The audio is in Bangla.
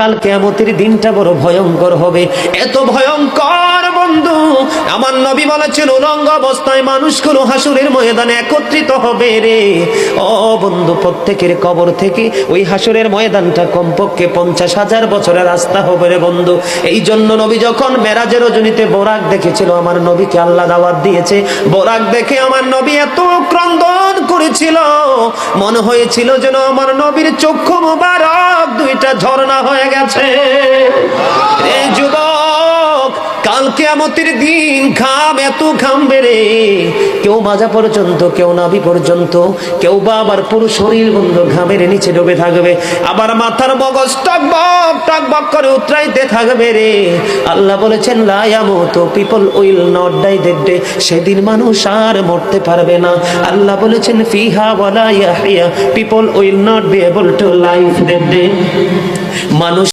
কাল কিয়ামতের দিনটা বড় ভয়ঙ্কর হবে, এত ভয়ঙ্কর বন্ধু। আমার নবী বলেছেন উলঙ্গ অবস্থায় মানুষগুলো হাসুরের ময়দানে একত্রিত হবে রে। ও বন্ধু, প্রত্যেকের কবর থেকে ওই হাসুরের ময়দানটা কমপক্ষে 50,000 বছরের রাস্তা হবে রে বন্ধু। এই জন্য নবী যখন মেরাজের রজনীতে বোরাক দেখেছিল, আমার নবীকে আল্লাহ দাওয়াত দিয়েছে, বোরাক দেখে আমার নবী এত ক্রন্দন করেছিল, মনে হয়েছিল যেন আমার নবীর চক্ষু মুবারক দুইটা ঝর্ণা হয়ে গেছে। এই যুবক, কাল কিয়ামতের দিন ঘাম এত ঘামবে রে, কেউ মাজা পর্যন্ত, কেউ নাভি পর্যন্ত, কেউ বা আবার পুরো শরীর বন্ধ ঘামের নিচে ডুবে থাকবে, আবার মাথার মগজ টকবক টকবক করে উতরাইতে থাকবে রে। আল্লাহ বলেছেন লা ইয়ামুতু, people will not die that day, সেদিন মানুষ আর মরতে পারবে না। আল্লাহ বলেছেন ফিহা ওয়ালা ইয়াহইয়া, people will not be able to live that day, মানুষ